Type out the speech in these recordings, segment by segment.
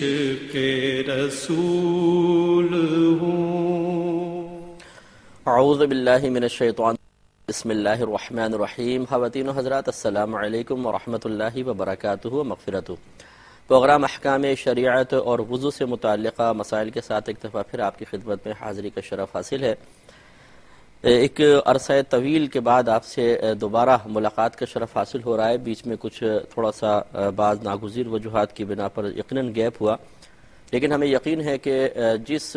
عشق رسول ہوں۔ اعوذ باللہ من الشیطان، بسم اللہ الرحمن الرحیم۔ خواتین و حضرات، السلام علیکم ورحمۃ اللہ وبرکاتہ و مغفرتہ۔ پروگرام احکام شریعت اور وضو سے متعلقہ مسائل کے ساتھ ایک دفعہ پھر آپ کی خدمت میں حاضری کا شرف حاصل ہے۔ ایک عرصہ طویل کے بعد آپ سے دوبارہ ملاقات کا شرف حاصل ہو رہا ہے۔ بیچ میں کچھ تھوڑا سا بعض ناگزیر وجوہات کی بنا پر یقیناً گیپ ہوا، لیکن ہمیں یقین ہے کہ جس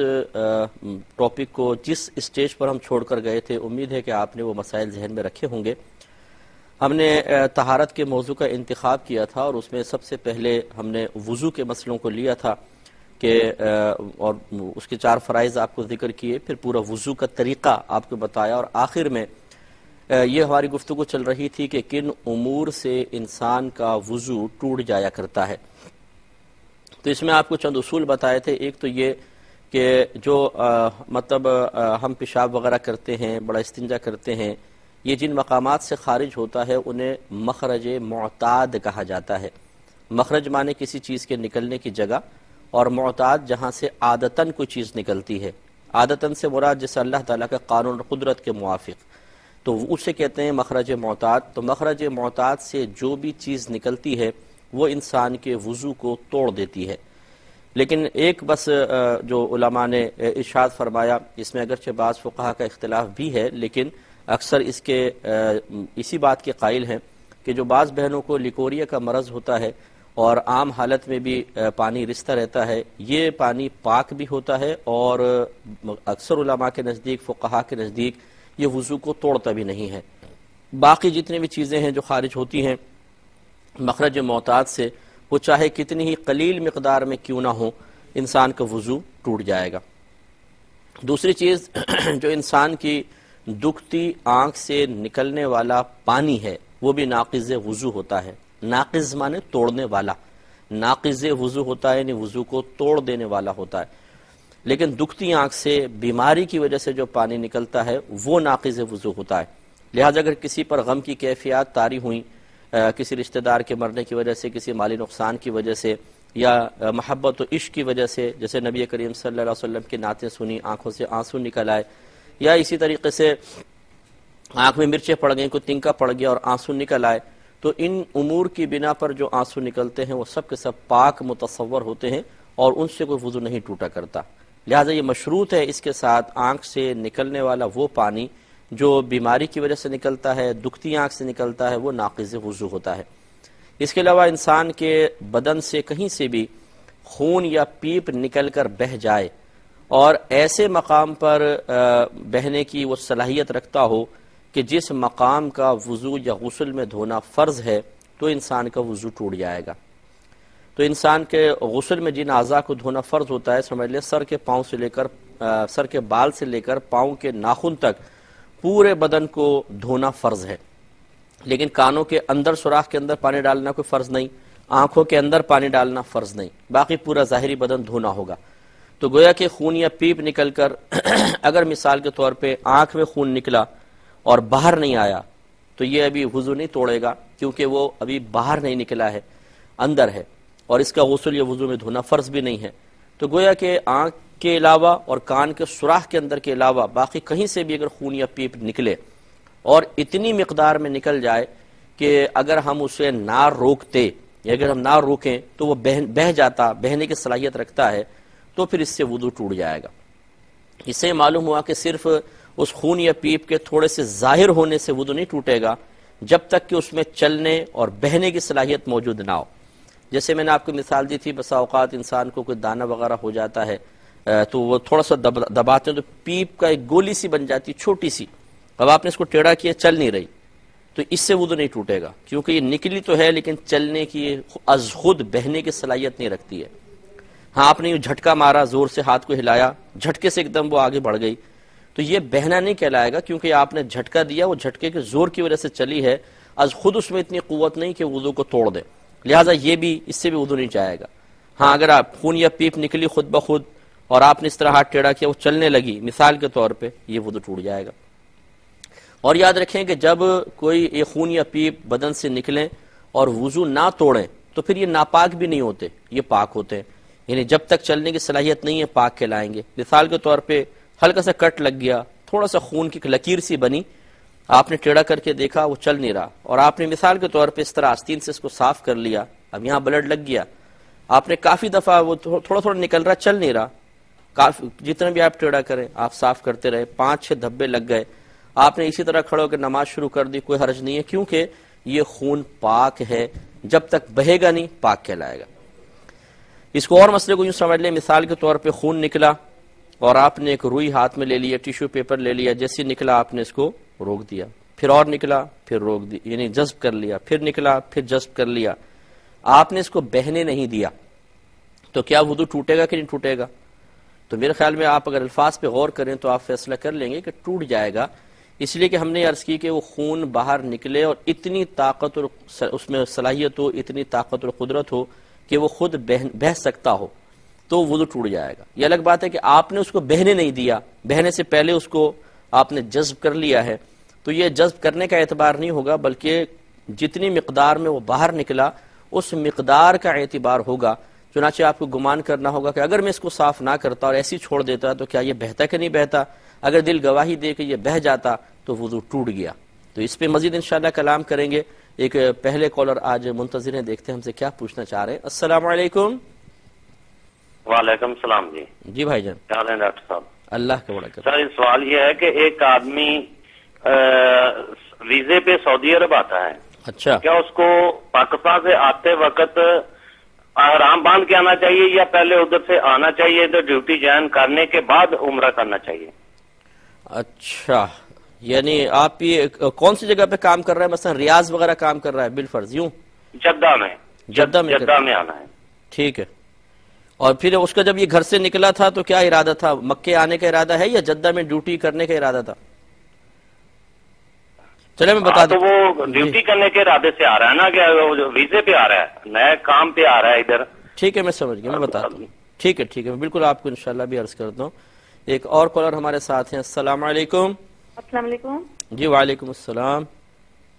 ٹاپک کو جس اسٹیج پر ہم چھوڑ کر گئے تھے، امید ہے کہ آپ نے وہ مسائل ذہن میں رکھے ہوں گے۔ ہم نے طہارت کے موضوع کا انتخاب کیا تھا اور اس میں سب سے پہلے ہم نے وضو کے مسئلوں کو لیا تھا کہ اور اس کے 4 فرائض آپ کو ذکر کیے، پھر پورا وضو کا طریقہ آپ کو بتایا، اور آخر میں یہ ہماری گفتگو چل رہی تھی کہ کن امور سے انسان کا وضو ٹوٹ جایا کرتا ہے۔ تو اس میں آپ کو چند اصول بتائے تھے۔ ایک تو یہ کہ جو مطلب ہم پیشاب وغیرہ کرتے ہیں، بڑا استنجا کرتے ہیں، یہ جن مقامات سے خارج ہوتا ہے انہیں مخرج معتاد کہا جاتا ہے۔ مخرج مانے کسی چیز کے نکلنے کی جگہ، اور معتاد جہاں سے عادتاً کوئی چیز نکلتی ہے۔ عادتاً سے مراد جیسے اللہ تعالیٰ کا قانون اور قدرت کے موافق، تو اسے کہتے ہیں مخرج معتاد۔ تو مخرج معتاد سے جو بھی چیز نکلتی ہے وہ انسان کے وضو کو توڑ دیتی ہے۔ لیکن ایک بس جو علماء نے ارشاد فرمایا، اس میں اگرچہ بعض فقہا کا اختلاف بھی ہے، لیکن اکثر اس کے اسی بات کے قائل ہیں کہ جو بعض بہنوں کو لیکوریا کا مرض ہوتا ہے اور عام حالت میں بھی پانی رستا رہتا ہے، یہ پانی پاک بھی ہوتا ہے اور اکثر علماء کے نزدیک، فقہا کے نزدیک، یہ وضو کو توڑتا بھی نہیں ہے۔ باقی جتنی بھی چیزیں ہیں جو خارج ہوتی ہیں مخرج معتاد سے، وہ چاہے کتنی ہی قلیل مقدار میں کیوں نہ ہو، انسان کا وضو ٹوٹ جائے گا۔ دوسری چیز جو انسان کی دکھتی آنکھ سے نکلنے والا پانی ہے، وہ بھی ناقض وضو ہوتا ہے۔ ناقض مانے توڑنے والا، ناقض وضو ہوتا ہے، یعنی وضو کو توڑ دینے والا ہوتا ہے۔ لیکن دکھتی آنکھ سے بیماری کی وجہ سے جو پانی نکلتا ہے وہ ناقض وضو ہوتا ہے۔ لہٰذا اگر کسی پر غم کی کیفیات طاری ہوئیں، کسی رشتہ دار کے مرنے کی وجہ سے، کسی مالی نقصان کی وجہ سے، یا محبت و عشق کی وجہ سے، جیسے نبی کریم صلی اللہ علیہ وسلم کی نعتیں سنی، آنکھوں سے آنسو نکل آئے، یا اسی طریقے سے آنکھ میں مرچیں پڑ گئیں، کوئی تنکا پڑ گیا اور آنسو نکل آئے، تو ان امور کی بنا پر جو آنسو نکلتے ہیں وہ سب کے سب پاک متصور ہوتے ہیں اور ان سے کوئی وضو نہیں ٹوٹا کرتا۔ لہٰذا یہ مشروط ہے اس کے ساتھ آنکھ سے نکلنے والا وہ پانی جو بیماری کی وجہ سے نکلتا ہے، دکھتی آنکھ سے نکلتا ہے، وہ ناقض وضو ہوتا ہے۔ اس کے علاوہ انسان کے بدن سے کہیں سے بھی خون یا پیپ نکل کر بہہ جائے اور ایسے مقام پر بہنے کی وہ صلاحیت رکھتا ہو کہ جس مقام کا وضو یا غسل میں دھونا فرض ہے، تو انسان کا وضو ٹوٹ جائے گا۔ تو انسان کے غسل میں جن اعضاء کو دھونا فرض ہوتا ہے، سمجھ لیں سر کے پاؤں سے لے کر سر کے بال سے لے کر پاؤں کے ناخن تک پورے بدن کو دھونا فرض ہے۔ لیکن کانوں کے اندر سوراخ کے اندر پانی ڈالنا کوئی فرض نہیں، آنکھوں کے اندر پانی ڈالنا فرض نہیں، باقی پورا ظاہری بدن دھونا ہوگا۔ تو گویا کہ خون یا پیپ نکل کر اگر مثال کے طور پہ آنکھ میں خون نکلا اور باہر نہیں آیا تو یہ ابھی وضو نہیں توڑے گا، کیونکہ وہ ابھی باہر نہیں نکلا ہے، اندر ہے، اور اس کا غسل یا وضو میں دھونا فرض بھی نہیں ہے۔ تو گویا کہ آنکھ کے علاوہ اور کان کے سوراخ کے اندر کے علاوہ باقی کہیں سے بھی اگر خون یا پیپ نکلے اور اتنی مقدار میں نکل جائے کہ اگر ہم اسے نہ روکتے یا اگر ہم نہ روکیں تو وہ بہہ جاتا، بہنے کی صلاحیت رکھتا ہے، تو پھر اس سے وضو ٹوٹ جائے گا۔ اس سے معلوم ہوا کہ صرف اس خون یا پیپ کے تھوڑے سے ظاہر ہونے سے وضو نہیں ٹوٹے گا جب تک کہ اس میں چلنے اور بہنے کی صلاحیت موجود نہ ہو۔ جیسے میں نے آپ کو مثال دی تھی، بسا اوقات انسان کو کوئی دانہ وغیرہ ہو جاتا ہے تو وہ تھوڑا سا دباتے ہیں تو پیپ کا ایک گولی سی بن جاتی، چھوٹی سی، اب آپ نے اس کو ٹیڑھا کیا، چل نہیں رہی، تو اس سے وضو نہیں ٹوٹے گا، کیونکہ یہ نکلی تو ہے لیکن چلنے کی از خود بہنے کی صلاحیت نہیں رکھتی ہے۔ ہاں آپ نے یہ جھٹکا مارا، زور سے ہاتھ کو ہلایا، جھٹکے سے ایک دم وہ آگے بڑھ گئی، تو یہ بہنا نہیں کہلائے گا، کیونکہ آپ نے جھٹکا دیا، وہ جھٹکے کے زور کی وجہ سے چلی ہے، از خود اس میں اتنی قوت نہیں کہ وضو کو توڑ دے، لہٰذا یہ بھی اس سے بھی وضو نہیں جائے گا۔ ہاں اگر آپ خون یا پیپ نکلی خود بخود اور آپ نے اس طرح ہاتھ ٹیڑھا کیا، وہ چلنے لگی مثال کے طور پہ، یہ وضو ٹوٹ جائے گا۔ اور یاد رکھیں کہ جب کوئی یہ خون یا پیپ بدن سے نکلیں اور وضو نہ توڑیں تو پھر یہ ناپاک بھی نہیں ہوتے، یہ پاک ہوتے ہیں۔ یعنی جب تک چلنے کی صلاحیت نہیں ہے پاک کہلائیں گے۔ مثال کے طور پہ ہلکا سا کٹ لگ گیا، تھوڑا سا خون کی لکیر سی بنی، آپ نے ٹیڑھا کر کے دیکھا وہ چل نہیں رہا، اور آپ نے مثال کے طور پہ اس طرح آستین سے اس کو صاف کر لیا، اب یہاں بلڈ لگ گیا، آپ نے کافی دفعہ وہ تھوڑا تھوڑا نکل رہا، چل نہیں رہا، جتنا بھی آپ ٹیڑھا کریں آپ صاف کرتے رہے، 5-6 دھبے لگ گئے، آپ نے اسی طرح کھڑے ہو کے نماز شروع کر دی، کوئی حرج نہیں ہے، کیونکہ یہ خون پاک ہے، جب تک بہے گا نہیں پاک کہلائے گا۔ اس کو اور مسئلے کو یوں سمجھ لیں، مثال کے طور پہ خون نکلا اور آپ نے ایک روئی ہاتھ میں لے لیا، ٹیشو پیپر لے لیا، جیسے نکلا آپ نے اس کو روک دیا، پھر اور نکلا پھر روک دی، یعنی جذب کر لیا، پھر نکلا پھر جذب کر لیا، آپ نے اس کو بہنے نہیں دیا، تو کیا وضو ٹوٹے گا کہ نہیں ٹوٹے گا؟ تو میرے خیال میں آپ اگر الفاظ پہ غور کریں تو آپ فیصلہ کر لیں گے کہ ٹوٹ جائے گا، اس لیے کہ ہم نے عرض کی کہ وہ خون باہر نکلے اور اتنی طاقت اور اس میں صلاحیت ہو، اتنی طاقت اور قدرت ہو کہ وہ خود بہہ سکتا ہو، تو وضو ٹوٹ جائے گا۔ یہ الگ بات ہے کہ آپ نے اس کو بہنے نہیں دیا، بہنے سے پہلے اس کو آپ نے جذب کر لیا ہے، تو یہ جذب کرنے کا اعتبار نہیں ہوگا، بلکہ جتنی مقدار میں وہ باہر نکلا اس مقدار کا اعتبار ہوگا۔ چنانچہ آپ کو گمان کرنا ہوگا کہ اگر میں اس کو صاف نہ کرتا اور ایسی چھوڑ دیتا تو کیا یہ بہتا کہ نہیں بہتا، اگر دل گواہی دے کہ یہ بہہ جاتا تو وضو ٹوٹ گیا۔ تو اس پہ مزید انشاءاللہ کلام کریں گے۔ ایک پہلے کالر آج منتظر ہیں، دیکھتے ہیں ہم سے کیا پوچھنا چاہ رہے ہیں۔ السلام علیکم۔ وعلیکم السلام جی۔ جی بھائی جان، کیا حال ہے ڈاکٹر صاحب؟ اللہ کا بڑا کرم۔ سر سوال یہ ہے کہ ایک آدمی ویزے پہ سعودی عرب آتا ہے، اچھا، کیا اس کو پاکستان سے آتے وقت احرام باندھ کے آنا چاہیے یا پہلے ادھر سے آنا چاہیے تو ڈیوٹی جوائن کرنے کے بعد عمرہ کرنا چاہیے؟ اچھا، یعنی آپ یہ کون سی جگہ پہ کام کر رہے ہیں؟ مثلا ریاض وغیرہ کام کر رہا ہے بالفرض یوں؟ جدہ میں۔ جدہ میں جدہ میں آنا ہے۔ ٹھیک ہے، اور پھر اس کا جب یہ گھر سے نکلا تھا تو کیا ارادہ تھا؟ مکے آنے کا ارادہ ہے یا جدہ میں ڈیوٹی کرنے کا ارادہ تھا؟ چلے میں بتا تو دوں، وہ ڈیوٹی کرنے کے ارادے سے آ رہا ہے نا، کہ وہ ویزے پہ آ رہا ہے، نئے کام پہ آ رہا ہے ادھر۔ ٹھیک ہے میں سمجھ گیا، میں بتاتا ہوں۔ ٹھیک ہے ٹھیک ہے، میں بالکل آپ کو انشاءاللہ بھی عرض کرتا ہوں۔ ایک اور کالر ہمارے ساتھ ہیں۔ السلام علیکم۔ السلام علیکم جی وعلیکم السلام۔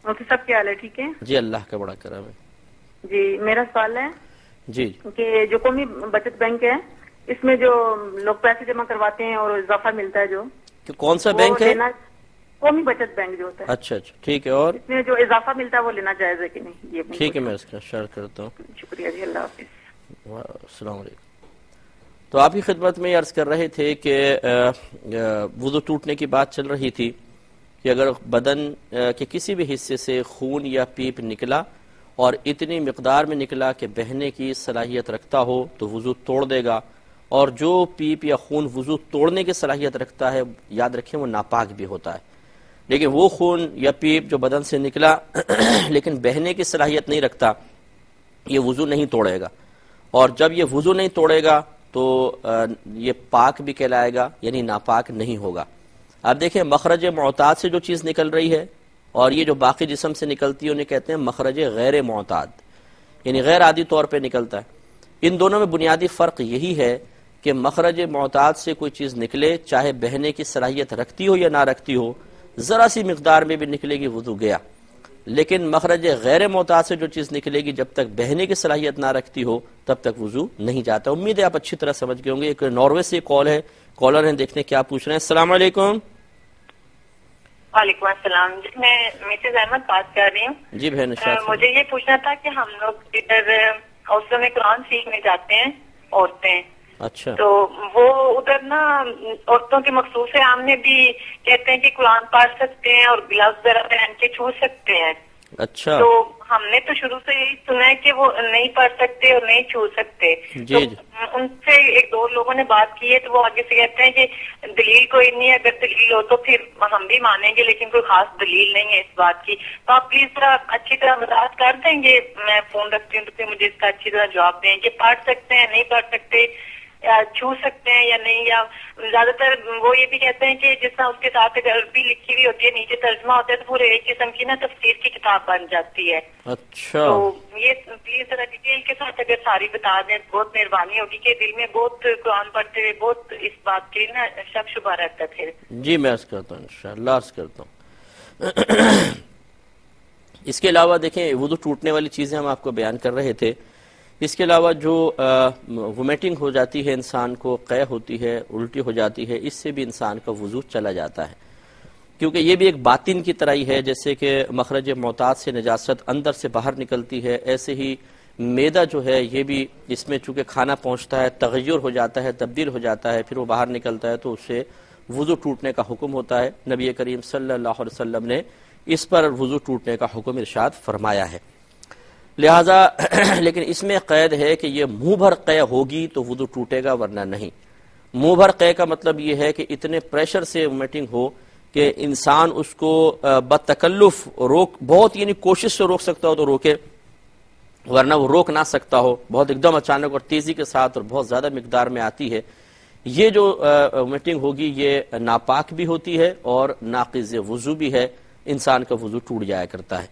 مفتی صاحب کیا حال ہے؟ ٹھیک ہے جی اللہ کا بڑا کرم ہے۔ جی، میرا سوال ہے جی کہ جو قومی بچت بینک ہے اس میں جو لوگ پیسے جمع کرواتے ہیں اور اضافہ ملتا ہے، جو کہ کون سا وہ بینک ہے؟ قومی بچت بینک جو ہوتا ہے، اچھا اچھا ٹھیک ہے، اور اس میں جو اضافہ ملتا ہے وہ لینا جائز ہے کہ نہیں؟ یہ ٹھیک ہے میں اس کا شیئر کرتا ہوں۔ شکریہ جی، اللہ حافظ۔ السلام علیکم۔ تو آپ کی خدمت میں یہ عرض کر رہے تھے کہ وضو ٹوٹنے کی بات چل رہی تھی کہ اگر بدن کے کسی بھی حصے سے خون یا پیپ نکلا اور اتنی مقدار میں نکلا کہ بہنے کی صلاحیت رکھتا ہو تو وضو توڑ دے گا، اور جو پیپ یا خون وضو توڑنے کی صلاحیت رکھتا ہے یاد رکھیں وہ ناپاک بھی ہوتا ہے، لیکن وہ خون یا پیپ جو بدن سے نکلا لیکن بہنے کی صلاحیت نہیں رکھتا یہ وضو نہیں توڑے گا، اور جب یہ وضو نہیں توڑے گا تو یہ پاک بھی کہلائے گا، یعنی ناپاک نہیں ہوگا۔ آپ دیکھیں مخرج معتاد سے جو چیز نکل رہی ہے اور یہ جو باقی جسم سے نکلتی ہے انہیں کہتے ہیں مخرج غیر معتاد، یعنی غیر عادی طور پہ نکلتا ہے۔ ان دونوں میں بنیادی فرق یہی ہے کہ مخرج معتاد سے کوئی چیز نکلے چاہے بہنے کی صلاحیت رکھتی ہو یا نہ رکھتی ہو، ذرا سی مقدار میں بھی نکلے گی وضو گیا، لیکن مخرج غیر معتاد سے جو چیز نکلے گی جب تک بہنے کی صلاحیت نہ رکھتی ہو تب تک وضو نہیں جاتا۔ امید ہے آپ اچھی طرح سمجھ گئے ہوں گے۔ ایک ناروے سے کال ہے، کالر ہیں، دیکھنے کیا پوچھ رہے ہیں۔ السلام علیکم۔ وعلیکم السلام، میں مسز احمد بات کر رہی ہوں۔ جی بہن، مجھے یہ پوچھنا تھا کہ ہم لوگ ادھر حوصلوں میں قرآن سیکھنے جاتے ہیں عورتیں، اچھا تو وہ ادھر نا عورتوں کے مخصوص عام میں بھی کہتے ہیں کہ قرآن پڑھ سکتے ہیں اور گلوز ذرا پہن کے چھو سکتے ہیں، اچھا تو ہم نے تو شروع سے یہی سنا ہے کہ وہ نہیں پڑھ سکتے اور نہیں چھو سکتے۔ جی تو جی ان سے ایک دو لوگوں نے بات کی ہے تو وہ آگے سے کہتے ہیں کہ دلیل کوئی نہیں ہے، اگر دلیل ہو تو پھر ہم بھی مانیں گے، لیکن کوئی خاص دلیل نہیں ہے اس بات کی۔ تو آپ پلیز ذرا اچھی طرح وضاحت کر دیں گے، میں فون رکھتی ہوں تو پھر مجھے اس کا اچھی طرح جواب دیں کہ پڑھ سکتے ہیں نہیں پڑھ سکتے، یا چھو سکتے ہیں یا نہیں۔ یا زیادہ تر وہ یہ بھی کہتے ہیں کہ جس طرح اس کے ساتھ اگر عربی لکھی ہوئی ہوتی ہے نیچے ترجمہ ہوتا ہے تو پورے ایک قسم کی نا تفسیر کی کتاب بن جاتی ہے۔ اچھا تو یہ پلیز ذرا ڈیٹیل کے ساتھ اگر ساری بتا دیں بہت مہربانی ہوگی، کہ دل میں بہت قرآن پڑھتے ہوئے بہت اس بات کے نا شک شبہ رہتا ہے پھر۔ جی میں عرض کرتا ہوں، انشاءاللہ عرض کرتا ہوں۔ اس کے علاوہ دیکھیں وضو ٹوٹنے والی چیزیں ہم آپ کو بیان کر رہے تھے، اس کے علاوہ جو وومیٹنگ ہو جاتی ہے انسان کو، قے ہوتی ہے، الٹی ہو جاتی ہے، اس سے بھی انسان کا وضو چلا جاتا ہے، کیونکہ یہ بھی ایک باطن کی طرح ہی ہے. جیسے کہ مخرج معتاد سے نجاست اندر سے باہر نکلتی ہے، ایسے ہی معدہ جو ہے یہ بھی، اس میں چونکہ کھانا پہنچتا ہے، تغیر ہو جاتا ہے، تبدیل ہو جاتا ہے، پھر وہ باہر نکلتا ہے تو اس سے وضو ٹوٹنے کا حکم ہوتا ہے. نبی کریم صلی اللہ علیہ وسلم نے اس پر وضو ٹوٹنے کا حکم ارشاد فرمایا ہے. لہذا لیکن اس میں قید ہے کہ یہ منہ بھر قے ہوگی تو وضو ٹوٹے گا، ورنہ نہیں. منہ بھر قے کا مطلب یہ ہے کہ اتنے پریشر سے وومیٹنگ ہو کہ انسان اس کو بتکلف روک، بہت یعنی کوشش سے روک سکتا ہو تو روکے، ورنہ وہ روک نہ سکتا ہو، بہت ایک دم اچانک اور تیزی کے ساتھ اور بہت زیادہ مقدار میں آتی ہے. یہ جو وومیٹنگ ہوگی یہ ناپاک بھی ہوتی ہے اور ناقض وضو بھی ہے، انسان کا وضو ٹوٹ جایا کرتا ہے.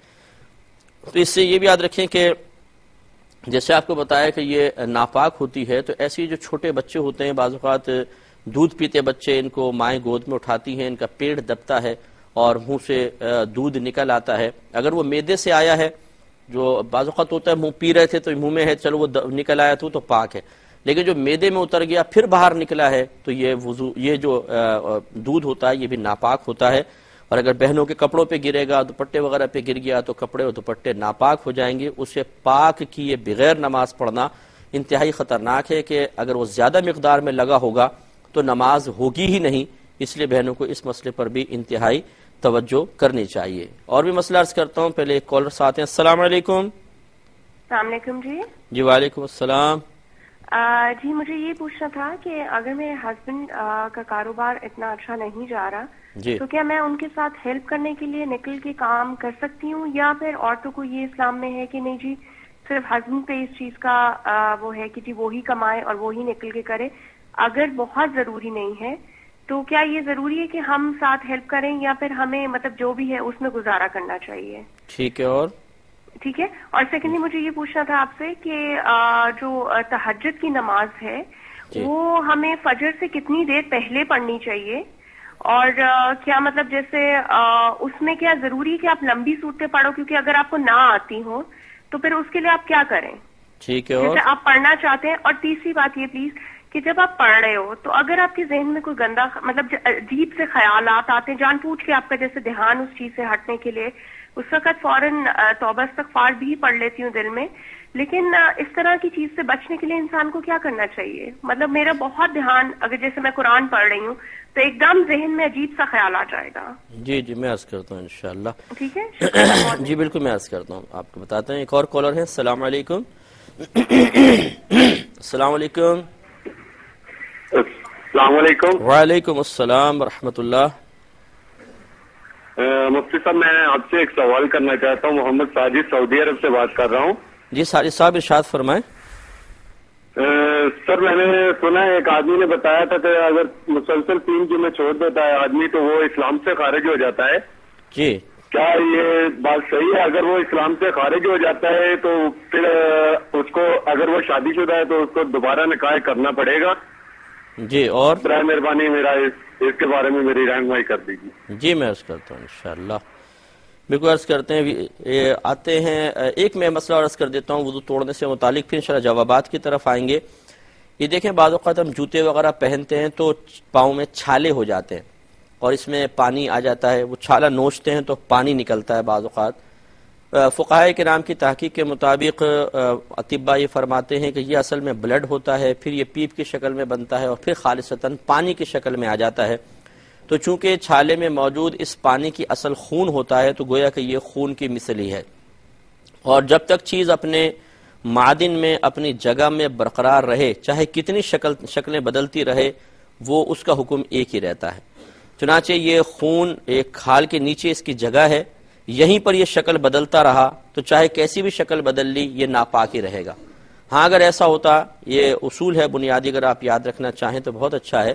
تو اس سے یہ بھی یاد رکھیں کہ جیسے آپ کو بتایا کہ یہ ناپاک ہوتی ہے، تو ایسے جو چھوٹے بچے ہوتے ہیں، بعض اوقات دودھ پیتے بچے، ان کو مائیں گود میں اٹھاتی ہیں، ان کا پیٹ دبتا ہے اور منہ سے دودھ نکل آتا ہے. اگر وہ معدے سے آیا ہے، جو بعض اوقات ہوتا ہے منہ پی رہے تھے تو منہ میں ہے، چلو وہ نکل آیا تو پاک ہے، لیکن جو معدے میں اتر گیا پھر باہر نکلا ہے تو یہ وضو، یہ جو دودھ ہوتا ہے یہ بھی ناپاک ہوتا ہے. اور اگر بہنوں کے کپڑوں پہ گرے گا، دوپٹے وغیرہ پہ گر گیا تو کپڑے اور دوپٹے ناپاک ہو جائیں گے. اسے پاک کیے بغیر نماز پڑھنا انتہائی خطرناک ہے کہ اگر وہ زیادہ مقدار میں لگا ہوگا تو نماز ہوگی ہی نہیں. اس لیے بہنوں کو اس مسئلے پر بھی انتہائی توجہ کرنی چاہیے. اور بھی مسئلہ عرض کرتا ہوں، پہلے ایک کالر آتے ہیں. السلام علیکم. السلام علیکم جی. جی وعلیکم السلام. جی مجھے یہ پوچھنا تھا کہ اگر میرے ہسبینڈ کا کاروبار اتنا اچھا نہیں جا رہا جی تو کیا میں ان کے ساتھ ہیلپ کرنے کے لیے نکل کے کام کر سکتی ہوں، یا پھر عورتوں کو یہ اسلام میں ہے کہ نہیں جی صرف ہسبینڈ پہ اس چیز کا وہ ہے کہ جی وہی کمائے اور وہی نکل کے کرے، اگر بہت ضروری نہیں ہے تو کیا یہ ضروری ہے کہ ہم ساتھ ہیلپ کریں، یا پھر ہمیں مطلب جو بھی ہے اس میں گزارا کرنا چاہیے؟ ٹھیک ہے. اور ٹھیک ہے. اور سیکنڈلی مجھے یہ پوچھنا تھا آپ سے کہ جو تہجد کی نماز ہے وہ ہمیں فجر سے کتنی دیر پہلے پڑھنی چاہیے، اور کیا مطلب جیسے اس میں کیا ضروری ہے کہ آپ لمبی صورتیں پڑھو، کیونکہ اگر آپ کو نہ آتی ہو تو پھر اس کے لیے آپ کیا کریں؟ ٹھیک ہے. جیسے آپ پڑھنا چاہتے ہیں. اور تیسری بات یہ پلیز کہ جب آپ پڑھ رہے ہو تو اگر آپ کے ذہن میں کوئی گندا مطلب عجیب سے خیالات آتے ہیں، جان پوچھ کے آپ کا جیسے دھیان اس چیز سے ہٹنے کے لیے، اس وقت فوراً توبہ استغفار بھی پڑھ لیتی ہوں دل میں. لیکن اس طرح کی چیز سے بچنے کے لیے انسان کو کیا کرنا چاہیے؟ مطلب میرا بہت دھیان، اگر جیسے میں قرآن پڑھ رہی ہوں تو ایک دم ذہن میں عجیب سا خیال آ جائے گا. جی میں عرض کرتا ہوں انشاءاللہ. ٹھیک ہے. جی بالکل میں عرض کرتا ہوں، آپ کو بتاتے ہیں. ایک اور کالر ہے. السلام علیکم. السلام علیکم. السلام علیکم. وعلیکم السلام ورحمۃ اللہ. مفتی صاحب میں آپ سے ایک سوال کرنا چاہتا ہوں. محمد ساجد سعودی عرب سے بات کر رہا ہوں. جی ساجد صاحب ارشاد فرمائیں. سر میں نے سنا ہے ایک آدمی نے بتایا تھا کہ اگر مسلسل 3 جمعے چھوڑ دیتا ہے آدمی تو وہ اسلام سے خارج ہو جاتا ہے. جی کیا یہ بات صحیح ہے؟ اگر وہ اسلام سے خارج ہو جاتا ہے تو پھر اس کو، اگر وہ شادی شدہ ہے تو اس کو دوبارہ نکاح کرنا پڑے گا؟ جی. اور برائے مہربانی میرا اس کے بارے میں میری رہنمائی کر دیجیے. جی میں عرض کرتا ہوں انشاءاللہ. بالکل عرض کرتے ہیں. آتے ہیں ایک میں مسئلہ عرض کر دیتا ہوں وضو توڑنے سے متعلق، پھر انشاءاللہ جوابات کی طرف آئیں گے. یہ دیکھیں بعض اوقات ہم جوتے وغیرہ پہنتے ہیں تو پاؤں میں چھالے ہو جاتے ہیں اور اس میں پانی آ جاتا ہے، وہ چھالا نوچتے ہیں تو پانی نکلتا ہے بعض اوقات. فقہائے کرام کی تحقیق کے مطابق اطباء یہ فرماتے ہیں کہ یہ اصل میں بلڈ ہوتا ہے، پھر یہ پیپ کی شکل میں بنتا ہے اور پھر خالصتاً پانی کی شکل میں آ جاتا ہے. تو چونکہ چھالے میں موجود اس پانی کی اصل خون ہوتا ہے تو گویا کہ یہ خون کی مثل ہی ہے، اور جب تک چیز اپنے معدن میں اپنی جگہ میں برقرار رہے، چاہے کتنی شکلیں بدلتی رہے، وہ اس کا حکم ایک ہی رہتا ہے. چنانچہ یہ خون ایک کھال کے نیچے اس کی جگہ ہے، یہیں پر یہ شکل بدلتا رہا تو چاہے کیسی بھی شکل بدل لی یہ ناپاک ہی رہے گا. ہاں اگر ایسا ہوتا، یہ اصول ہے بنیادی، اگر آپ یاد رکھنا چاہیں تو بہت اچھا ہے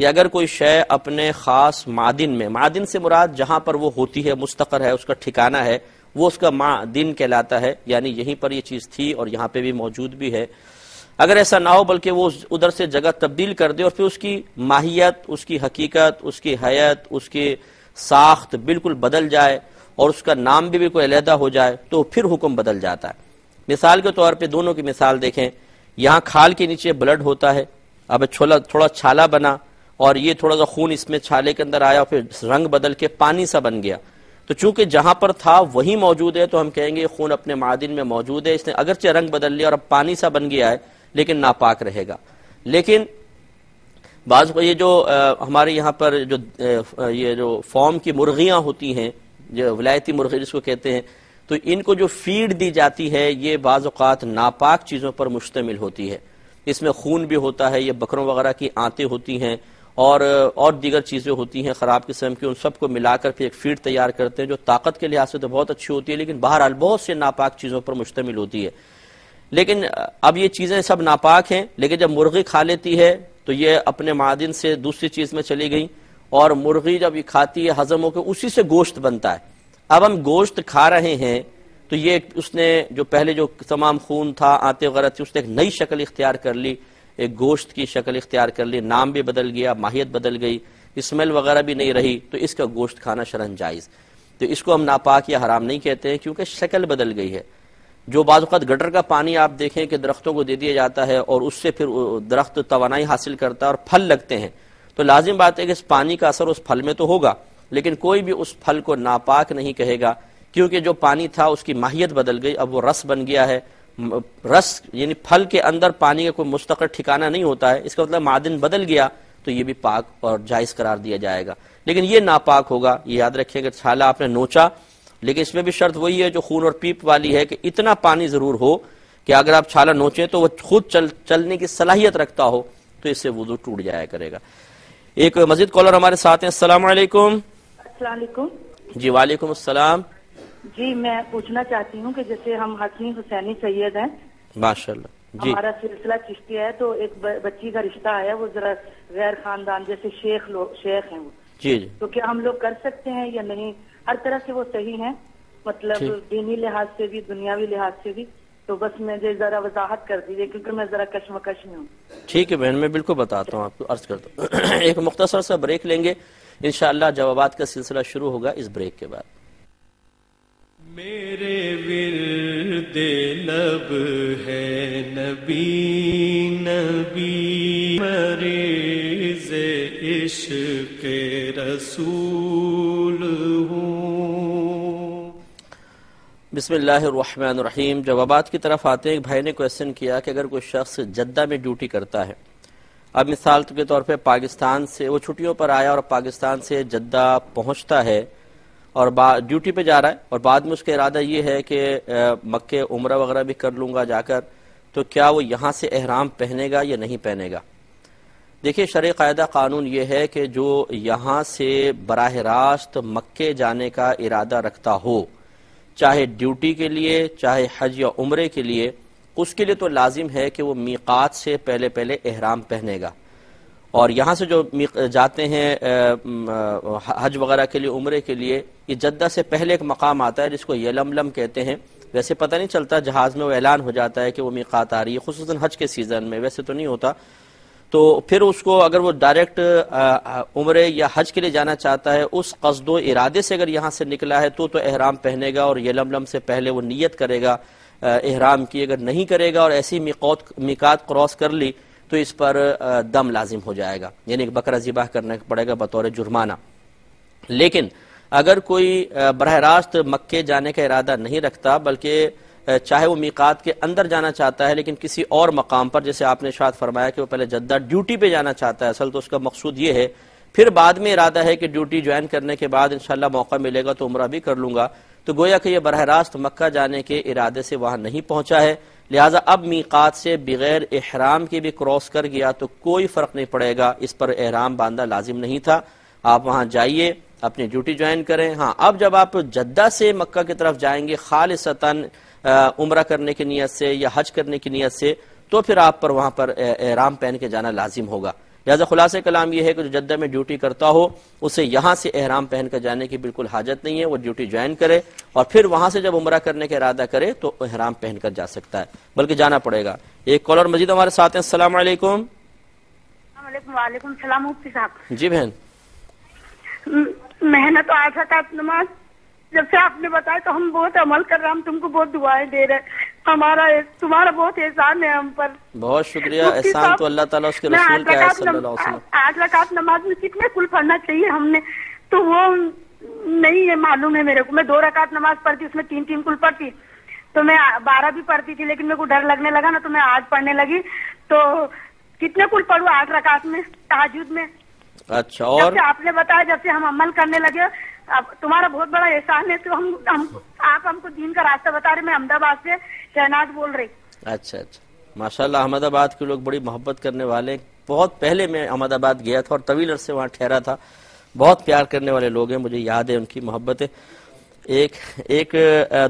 کہ اگر کوئی شے اپنے خاص معدن میں، معدن سے مراد جہاں پر وہ ہوتی ہے، مستقر ہے، اس کا ٹھکانہ ہے، وہ اس کا معدن کہلاتا ہے، یعنی یہیں پر یہ چیز تھی اور یہاں پہ بھی موجود بھی ہے. اگر ایسا نہ ہو بلکہ وہ ادھر سے جگہ تبدیل کر دے اور پھر اس کی ماہیت، اس کی حقیقت، اس کی حیت، اس کی ساخت بالکل بدل جائے اور اس کا نام بھی کوئی علیحدہ ہو جائے تو پھر حکم بدل جاتا ہے. مثال کے طور پہ دونوں کی مثال دیکھیں، یہاں کھال کے نیچے بلڈ ہوتا ہے، اب تھوڑا چھالا بنا اور یہ تھوڑا سا خون اس میں چھالے کے اندر آیا اور پھر رنگ بدل کے پانی سا بن گیا، تو چونکہ جہاں پر تھا وہی موجود ہے تو ہم کہیں گے یہ خون اپنے معادن میں موجود ہے، اس نے اگرچہ رنگ بدل لیا اور اب پانی سا بن گیا ہے لیکن ناپاک رہے گا۔ لیکن بعض یہ جو ہمارے یہاں پر یہ جو فارم کی مرغیاں ہوتی ہیں، جو ولایتی مرغی جس کو کہتے ہیں، تو ان کو جو فیڈ دی جاتی ہے یہ بعض اوقات ناپاک چیزوں پر مشتمل ہوتی ہے، اس میں خون بھی ہوتا ہے، یہ بکروں وغیرہ کی آنتیں ہوتی ہیں اور دیگر چیزیں ہوتی ہیں خراب قسم کی، ان سب کو ملا کر پھر ایک فیڈ تیار کرتے ہیں جو طاقت کے لحاظ سے تو بہت اچھی ہوتی ہے لیکن بہرحال بہت سے ناپاک چیزوں پر مشتمل ہوتی ہے۔ لیکن اب یہ چیزیں سب ناپاک ہیں، لیکن جب مرغی کھا لیتی ہے تو یہ اپنے معادن سے دوسری چیز میں چلی گئی، اور مرغی جب یہ کھاتی ہے ہضم ہو کے اسی سے گوشت بنتا ہے۔ اب ہم گوشت کھا رہے ہیں تو یہ اس نے جو پہلے جو تمام خون تھا، آنتیں وغیرہ تھی، اس نے ایک نئی شکل اختیار کر لی، ایک گوشت کی شکل اختیار کر لی، نام بھی بدل گیا، ماہیت بدل گئی، اسمیل وغیرہ بھی نہیں رہی، تو اس کا گوشت کھانا شرعاً جائز۔ تو اس کو ہم ناپاک یا حرام نہیں کہتے ہیں کیونکہ شکل بدل گئی ہے۔ جو بعض اوقات گٹر کا پانی آپ دیکھیں کہ درختوں کو دے دیا جاتا ہے اور اس سے پھر درخت توانائی حاصل کرتا ہے اور پھل لگتے ہیں، تو لازم بات ہے کہ اس پانی کا اثر اس پھل میں تو ہوگا، لیکن کوئی بھی اس پھل کو ناپاک نہیں کہے گا کیونکہ جو پانی تھا اس کی ماہیت بدل گئی، اب وہ رس بن گیا ہے۔ رس یعنی پھل کے اندر پانی کا کوئی مستقر ٹھکانہ نہیں ہوتا ہے، اس کا مطلب معدن بدل گیا تو یہ بھی پاک اور جائز قرار دیا جائے گا، لیکن یہ ناپاک ہوگا۔ یہ یاد رکھیں کہ چھالا آپ نے نوچا، لیکن اس میں بھی شرط وہی ہے جو خون اور پیپ والی ہے کہ اتنا پانی ضرور ہو کہ اگر آپ چھالا نوچیں تو وہ خود چلنے کی صلاحیت رکھتا ہو تو اس سے وضو ٹوٹ جایا کرے گا۔ ایک مزید کالر ہمارے ساتھ ہیں۔ السلام علیکم۔ السلام علیکم جی وعلیکم السلام۔ جی میں پوچھنا چاہتی ہوں کہ جیسے ہم حسنی حسینی سید ہیں، ماشاءاللہ جی، ہمارا سلسلہ چشتی ہے، تو ایک بچی کا رشتہ آیا، وہ ذرا غیر خاندان جیسے شیخ ہیں وہ، جی جی، تو کیا ہم لوگ کر سکتے ہیں یا نہیں؟ ہر طرح سے وہ صحیح ہیں، مطلب دینی لحاظ سے بھی دنیاوی لحاظ سے بھی، تو بس مجھے ذرا وضاحت کر دیجیے کیونکہ میں ذرا کشمکش میں ہوں۔ ٹھیک ہے بہن، میں بالکل بتاتا ہوں آپ کو، عرض کرتا ہوں۔ ایک مختصر سا بریک لیں گے، انشاءاللہ جوابات کا سلسلہ شروع ہوگا اس بریک کے بعد۔ میرے ورد لب ہے نبی نبی، مریض عشق رسول ہوں۔ بسم اللہ الرحمن الرحیم۔ جوابات کی طرف آتے ہیں۔ ایک بھائی نے کویسچن کیا کہ اگر کوئی شخص جدہ میں ڈیوٹی کرتا ہے، اب مثال کے طور پہ پاکستان سے وہ چھٹیوں پر آیا اور پاکستان سے جدہ پہنچتا ہے اور ڈیوٹی پہ جا رہا ہے، اور بعد میں اس کا ارادہ یہ ہے کہ مکہ عمرہ وغیرہ بھی کر لوں گا جا کر، تو کیا وہ یہاں سے احرام پہنے گا یا نہیں پہنے گا؟ دیکھیے شرعی قاعدہ قانون یہ ہے کہ جو یہاں سے براہ راست مکے جانے کا ارادہ رکھتا ہو، چاہے ڈیوٹی کے لیے چاہے حج یا عمرے کے لیے، اس کے لیے تو لازم ہے کہ وہ میقات سے پہلے احرام پہنے گا۔ اور یہاں سے جو جاتے ہیں حج وغیرہ کے لیے عمرے کے لیے، یہ جدہ سے پہلے ایک مقام آتا ہے جس کو یلملم کہتے ہیں۔ ویسے پتہ نہیں چلتا، جہاز میں وہ اعلان ہو جاتا ہے کہ وہ میقات آ رہی ہے، خصوصاً حج کے سیزن میں، ویسے تو نہیں ہوتا۔ تو پھر اس کو اگر وہ ڈائریکٹ عمرے یا حج کے لیے جانا چاہتا ہے، اس قصد و ارادے سے اگر یہاں سے نکلا ہے تو احرام پہنے گا اور یلملم سے پہلے وہ نیت کرے گا احرام کی۔ اگر نہیں کرے گا اور ایسی میقات کراس کر لی تو اس پر دم لازم ہو جائے گا، یعنی ایک بکرا ذبح کرنا پڑے گا بطور جرمانہ۔ لیکن اگر کوئی براہ راست مکے جانے کا ارادہ نہیں رکھتا، بلکہ چاہے وہ میقات کے اندر جانا چاہتا ہے لیکن کسی اور مقام پر، جیسے آپ نے ارشاد فرمایا کہ وہ پہلے جدہ ڈیوٹی پہ جانا چاہتا ہے، اصل تو اس کا مقصود یہ ہے، پھر بعد میں ارادہ ہے کہ ڈیوٹی جوائن کرنے کے بعد انشاءاللہ موقع ملے گا تو عمرہ بھی کر لوں گا، تو گویا کہ یہ براہ راست مکہ جانے کے ارادے سے وہاں نہیں پہنچا ہے، لہٰذا اب میقات سے بغیر احرام کے بھی کراس کر گیا تو کوئی فرق نہیں پڑے گا، اس پر احرام باندھنا لازم نہیں تھا۔ آپ وہاں جائیے، اپنی ڈیوٹی جوائن کریں۔ ہاں اب جب آپ جدہ سے مکہ کی طرف جائیں گے خالصتاً عمرہ کرنے کی نیت سے یا حج کرنے کی نیت سے، تو پھر آپ پر وہاں پر احرام پہن کے جانا لازم ہوگا۔ لہذا خلاصہ کلام یہ ہے کہ جو جدہ میں ڈیوٹی کرتا ہو اسے یہاں سے احرام پہن کر جانے کی بالکل حاجت نہیں ہے، وہ ڈیوٹی جوائن کرے اور پھر وہاں سے جب عمرہ کرنے کا ارادہ کرے تو احرام پہن کر جا سکتا ہے، بلکہ جانا پڑے گا۔ ایک کالر مزید ہمارے ساتھ ہیں۔ السلام علیکم۔ السلام علیکم۔ وعلیکم السلام مفتی صاحب۔ جی بہن، محنت آشا نماز جب سے آپ نے بتایا تو ہم بہت عمل کر رہے ہیں، ہم تم کو بہت دعائیں دے رہے ہیں، تمہارا بہت احسان ہے ہم پر. بہت شکریہ. احسان تو اللہ تعالیٰ اس کے رسول کا ہے صلی اللہ علیہ وسلم. 8 رکعت نماز میں کتنے کل پڑھنا چاہیے ہم نے تو وہ نہیں ہے معلوم ہے میرے کو. میں 2 رکعت نماز پڑھتی اس میں 3 کل پڑھتی تو میں 12 بھی پڑھتی تھی لیکن میرے کو ڈر لگنے لگا نا تو میں آج پڑھنے لگی. تو کتنے کل پڑھوں 8 رکعت میں تہجد میں؟ اچھا. اور جب سے آپ نے بتایا جب سے ہم عمل کرنے لگے اب تمہارا بہت بڑا احسان ہے تو آپ ہم کو دین کا راستہ بتا رہے. میں احمد آباد سے شہناز بول رہی. اچھا اچھا ماشاءاللہ. احمد آباد کے لوگ بڑی محبت کرنے والے. بہت پہلے میں احمد آباد گیا تھا اور طویل عرصے وہاں ٹھہرا تھا. بہت پیار کرنے والے لوگ ہیں, مجھے یاد ہے ان کی محبت. ایک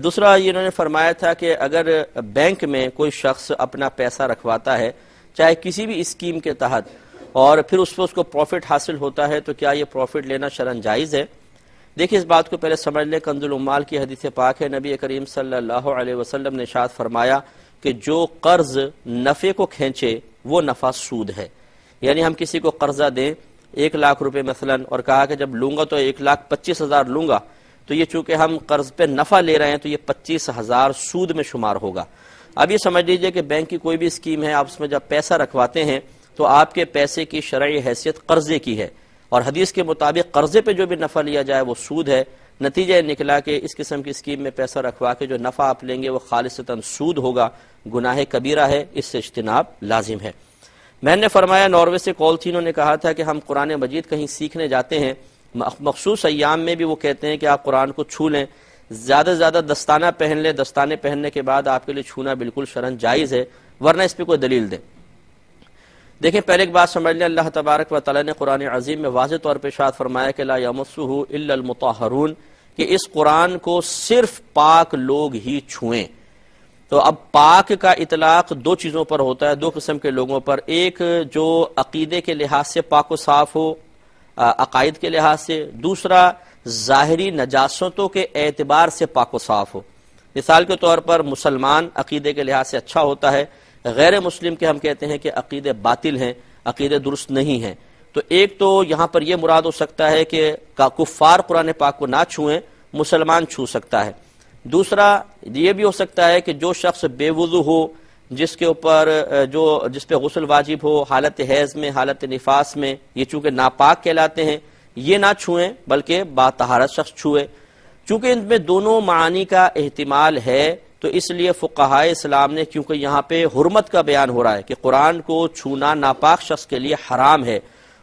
دوسرا یہ انہوں نے فرمایا تھا کہ اگر بینک میں کوئی شخص اپنا پیسہ رکھواتا ہے چاہے کسی بھی اسکیم کے تحت اور پھر اس کو پروفٹ حاصل ہوتا ہے تو کیا یہ پروفٹ لینا شرعاً جائز ہے؟ دیکھیں اس بات کو پہلے سمجھ لیں. کنز العمال کی حدیث پاک ہے, نبی کریم صلی اللہ علیہ وسلم نے ارشاد فرمایا کہ جو قرض نفع کو کھینچے وہ نفع سود ہے. یعنی ہم کسی کو قرضہ دیں 1 لاکھ روپے مثلا اور کہا کہ جب لوں گا تو 1,25,000 لوں گا تو یہ چونکہ ہم قرض پہ نفع لے رہے ہیں تو یہ 25,000 سود میں شمار ہوگا. اب یہ سمجھ لیجئے کہ بینک کی کوئی بھی اسکیم ہے, آپ اس میں جب پیسہ رکھواتے ہیں تو آپ کے پیسے کی شرعی حیثیت قرضے کی ہے اور حدیث کے مطابق قرضے پہ جو بھی نفع لیا جائے وہ سود ہے. نتیجہ نکلا کہ اس قسم کی اسکیم میں پیسہ رکھوا کے جو نفع آپ لیں گے وہ خالصتاً سود ہوگا, گناہ کبیرہ ہے, اس سے اجتناب لازم ہے. میں نے فرمایا ناروے سے کال تھی, انہوں نے کہا تھا کہ ہم قرآن مجید کہیں سیکھنے جاتے ہیں, مخصوص ایام میں بھی وہ کہتے ہیں کہ آپ قرآن کو چھو لیں, زیادہ سے زیادہ دستانہ پہن لیں, دستانے پہننے کے بعد آپ کے لیے چھونا بالکل شرعاً جائز ہے, ورنہ اس پہ کوئی دلیل دیں. دیکھیں پہلے ایک بات سمجھ لیں, اللہ تبارک و تعالیٰ نے قرآن عظیم میں واضح طور پہ ارشاد فرمایا کہ لا یمسہ الا المطہرون, کہ اس قرآن کو صرف پاک لوگ ہی چھوئیں. تو اب پاک کا اطلاق 2 چیزوں پر ہوتا ہے, 2 قسم کے لوگوں پر. ایک جو عقیدے کے لحاظ سے پاک و صاف ہو, عقائد کے لحاظ سے. دوسرا ظاہری نجاستوں کے اعتبار سے پاک و صاف ہو. مثال کے طور پر مسلمان عقیدے کے لحاظ سے اچھا ہوتا ہے, غیر مسلم کے ہم کہتے ہیں کہ عقیدے باطل ہیں, عقیدے درست نہیں ہیں. تو ایک تو یہاں پر یہ مراد ہو سکتا ہے کہ کفار قرآن پاک کو نہ چھوئیں, مسلمان چھو سکتا ہے. دوسرا یہ بھی ہو سکتا ہے کہ جو شخص بے وضو ہو, جس کے اوپر جس پہ غسل واجب ہو, حالت حیض میں, حالت نفاس میں, یہ چونکہ ناپاک کہلاتے ہیں, یہ نہ چھوئیں بلکہ باطہارت شخص چھوئے. چونکہ ان میں دونوں معانی کا احتمال ہے تو اس لیے فقہائے اسلام نے, کیونکہ یہاں پہ حرمت کا بیان ہو رہا ہے کہ قرآن کو چھونا ناپاک شخص کے لیے حرام ہے,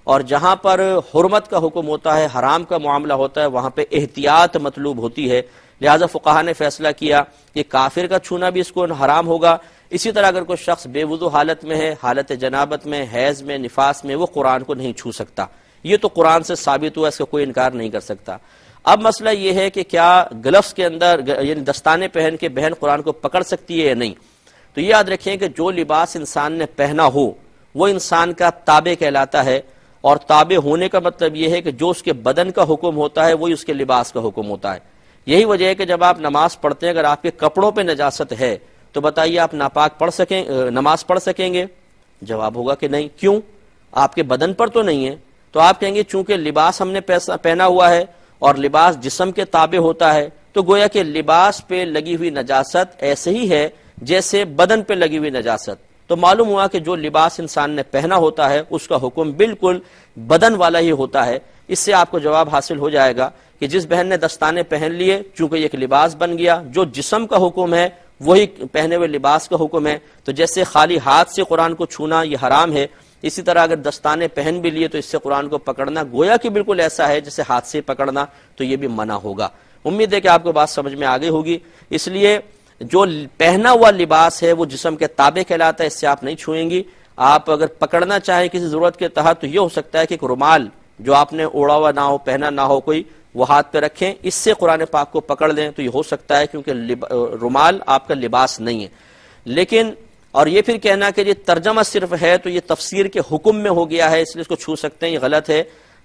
اور جہاں پر حرمت کا حکم ہوتا ہے, حرام کا معاملہ ہوتا ہے, وہاں پہ احتیاط مطلوب ہوتی ہے. لہذا فقہا نے فیصلہ کیا کہ کافر کا چھونا بھی اس کو حرام ہوگا. اسی طرح اگر کوئی شخص بے وضو حالت میں ہے, حالت جنابت میں, حیض میں, نفاس میں, وہ قرآن کو نہیں چھو سکتا. یہ تو قرآن سے ثابت ہوا, اس کا کوئی انکار نہیں کر سکتا. اب مسئلہ یہ ہے کہ کیا گلفز کے اندر یعنی دستانے پہن کے بہن قرآن کو پکڑ سکتی ہے یا نہیں. تو یہ یاد رکھیں کہ جو لباس انسان نے پہنا ہو وہ انسان کا تابع کہلاتا ہے, اور تابع ہونے کا مطلب یہ ہے کہ جو اس کے بدن کا حکم ہوتا ہے وہی اس کے لباس کا حکم ہوتا ہے. یہی وجہ ہے کہ جب آپ نماز پڑھتے ہیں اگر آپ کے کپڑوں پہ نجاست ہے تو بتائیے آپ ناپاک نماز پڑھ سکیں گے؟ جواب ہوگا کہ نہیں. کیوں؟ آپ کے بدن پر تو نہیں ہے. تو آپ کہیں گے چونکہ لباس ہم نے پہنا ہوا ہے اور لباس جسم کے تابع ہوتا ہے, تو گویا کہ لباس پہ لگی ہوئی نجاست ایسے ہی ہے جیسے بدن پہ لگی ہوئی نجاست. تو معلوم ہوا کہ جو لباس انسان نے پہنا ہوتا ہے اس کا حکم بالکل بدن والا ہی ہوتا ہے. اس سے آپ کو جواب حاصل ہو جائے گا کہ جس بہن نے دستانے پہن لیے, چونکہ یہ ایک لباس بن گیا, جو جسم کا حکم ہے وہی پہنے ہوئے لباس کا حکم ہے. تو جیسے خالی ہاتھ سے قرآن کو چھونا یہ حرام ہے, اسی طرح اگر دستانے پہن بھی لیے تو اس سے قرآن کو پکڑنا گویا کہ بالکل ایسا ہے جیسے ہاتھ سے پکڑنا, تو یہ بھی منع ہوگا. امید ہے کہ آپ کو بات سمجھ میں آ گئی ہوگی. اس لیے جو پہنا ہوا لباس ہے وہ جسم کے تابع کہلاتا ہے, اس سے آپ نہیں چھوئیں گی. آپ اگر پکڑنا چاہیں کسی ضرورت کے تحت تو یہ ہو سکتا ہے کہ ایک رومال جو آپ نے اوڑا ہوا نہ ہو, پہنا نہ ہو کوئی, وہ ہاتھ پہ رکھیں, اس سے قرآن پاک کو پکڑ لیں تو یہ ہو سکتا ہے, کیونکہ رومال آپ کا لباس نہیں ہے. لیکن اور یہ پھر کہنا کہ یہ ترجمہ صرف ہے تو یہ تفسیر کے حکم میں ہو گیا ہے اس لیے اس کو چھو سکتے ہیں, یہ غلط ہے.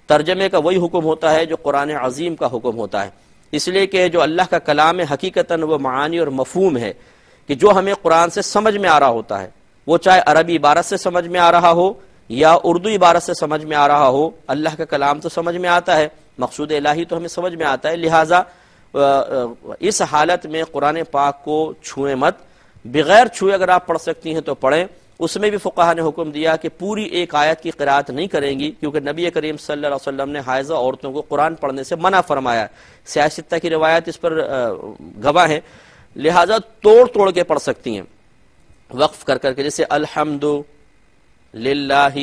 ترجمے کا وہی حکم ہوتا ہے جو قرآن عظیم کا حکم ہوتا ہے, اس لیے کہ جو اللہ کا کلام ہے حقیقتاً وہ معانی اور مفہوم ہے کہ جو ہمیں قرآن سے سمجھ میں آ رہا ہوتا ہے, وہ چاہے عربی عبارت سے سمجھ میں آ رہا ہو یا اردو عبارت سے سمجھ میں آ رہا ہو, اللہ کا کلام تو سمجھ میں آتا ہے, مقصود الہی تو ہمیں سمجھ میں آتا ہے. لہٰذا اس حالت میں قرآن پاک کو چھوئیں مت. بغیر چھوئے اگر آپ پڑھ سکتی ہیں تو پڑھیں۔ اس میں بھی فقہا نے حکم دیا کہ پوری ایک آیت کی قرات نہیں کریں گی، کیونکہ نبی کریم صلی اللہ علیہ وسلم نے حائضہ عورتوں کو قرآن پڑھنے سے منع فرمایا ہے۔ سیاہ ستہ کی روایت اس پر گواہ ہیں، لہٰذا توڑ توڑ کے پڑھ سکتی ہیں، وقف کر کر کے، جیسے الحمد للہ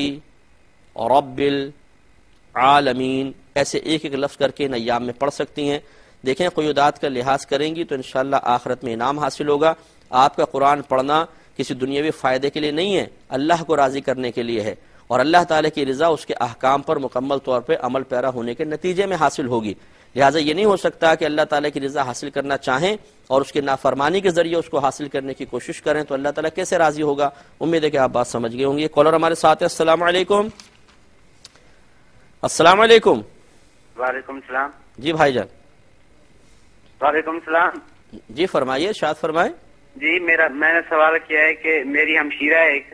رب العالمین، ایسے ایک ایک لفظ کر کے ان ایام میں پڑھ سکتی ہیں۔ دیکھیں قیودات کا لحاظ کریں گی تو انشاءاللہ آخرت میں انعام حاصل ہوگا۔ آپ کا قرآن پڑھنا کسی دنیاوی فائدے کے لیے نہیں ہے، اللہ کو راضی کرنے کے لیے ہے، اور اللہ تعالیٰ کی رضا اس کے احکام پر مکمل طور پہ عمل پیرا ہونے کے نتیجے میں حاصل ہوگی۔ لہٰذا یہ نہیں ہو سکتا کہ اللہ تعالیٰ کی رضا حاصل کرنا چاہیں اور اس کے نافرمانی کے ذریعے اس کو حاصل کرنے کی کوشش کریں تو اللہ تعالیٰ کیسے راضی ہوگا۔ امید ہے کہ آپ بات سمجھ گئے ہوں گے۔ کالر ہمارے ساتھ ہے، السلام علیکم۔ السلام علیکم۔ وعلیکم السلام۔ جی بھائی جان۔ وعلیکم السلام۔ جی فرمائیے، ارشاد فرمائیں۔ جی میں نے سوال کیا ہے کہ میری ہمشیرہ ہے ایک۔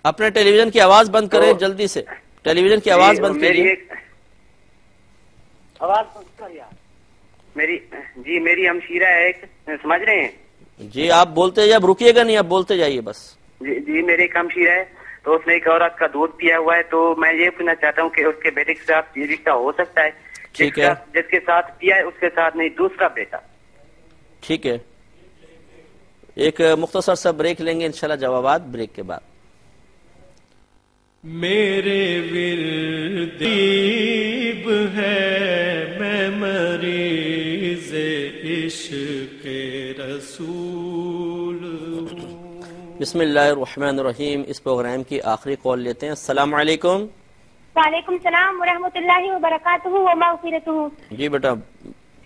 اپنے ٹیلی ویژن کی آواز بند کریں جلدی سے، ٹیلی ویژن کی آواز بند کیجیے۔ آواز بند کر یار۔ میری ہمشیرہ ہے ایک، سمجھ رہے ہیں؟ جی آپ بولتے جائیں، رکیے گا نہیں، آپ بولتے جائیے بس۔ جی میری ایک ہمشیرہ ہے، تو اس نے ایک عورت کا دودھ پیا ہوا ہے، تو میں یہ پوچھنا چاہتا ہوں کہ اس کے بیٹے کے ساتھ یہ رشتہ ہو سکتا ہے؟ ٹھیک ہے، جس کے ساتھ پیا ہے اس کے ساتھ نہیں، دوسرا بیٹا۔ ٹھیک ہے، ایک مختصر سا بریک لیں گے، انشاءاللہ جوابات بریک کے بعد۔ میرے وردیب ہے میں مریض عشق رسول ہوں۔ بسم اللہ الرحمن الرحیم۔ اس پروگرام کی آخری کال لیتے ہیں۔ السلام علیکم۔ وعلیکم السلام ورحمۃ اللہ وبرکاتہ ومغفرتہ۔ جی بیٹا۔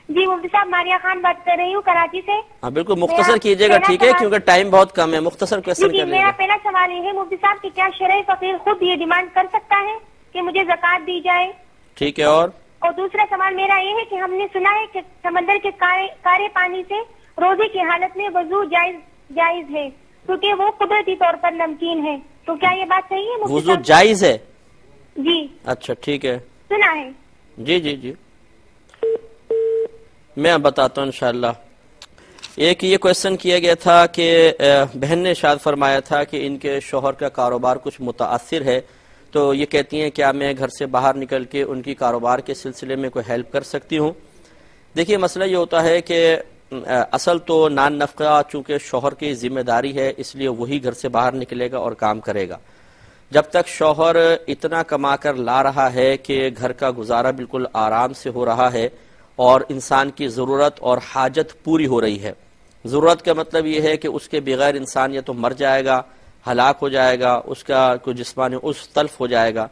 جی مفتی صاحب، ماریا خان بات کر رہی ہوں کراچی سے۔ ہاں بالکل مختصر کیجیے گا، ٹھیک ہے، کیونکہ ٹائم بہت کم ہے، مختصر کویسچن جی کر میرا لیجیے۔ پہلا سوال یہ ہے مفتی صاحب کہ کیا شرعی فقیر خود یہ ڈیمانڈ کر سکتا ہے کہ مجھے زکوٰۃ دی جائے؟ ٹھیک ہے، اور دوسرا سوال میرا یہ ہے کہ ہم نے سنا ہے کہ سمندر کے کارے پانی سے روزے کی حالت میں وضو جائز ہے، کیونکہ وہ قدرتی طور پر نمکین ہے، تو کیا یہ بات صحیح ہے مفتی وضو صاحب؟ جائز ہے؟ جی اچھا ٹھیک ہے، سنا ہے۔ جی جی جی میں بتاتا ہوں انشاءاللہ۔ ایک یہ کویسچن کیا گیا تھا کہ بہن نے ارشاد فرمایا تھا کہ ان کے شوہر کا کاروبار کچھ متاثر ہے، تو یہ کہتی ہیں کیا میں گھر سے باہر نکل کے ان کی کاروبار کے سلسلے میں کوئی ہیلپ کر سکتی ہوں؟ دیکھیے مسئلہ یہ ہوتا ہے کہ اصل تو نان نفقہ چونکہ شوہر کی ذمہ داری ہے، اس لیے وہی گھر سے باہر نکلے گا اور کام کرے گا۔ جب تک شوہر اتنا کما کر لا رہا ہے کہ گھر کا گزارا بالکل آرام سے ہو رہا ہے اور انسان کی ضرورت اور حاجت پوری ہو رہی ہے، ضرورت کا مطلب یہ ہے کہ اس کے بغیر انسان یا تو مر جائے گا، ہلاک ہو جائے گا، اس کا کوئی جسمانی عضو تلف ہو جائے گا،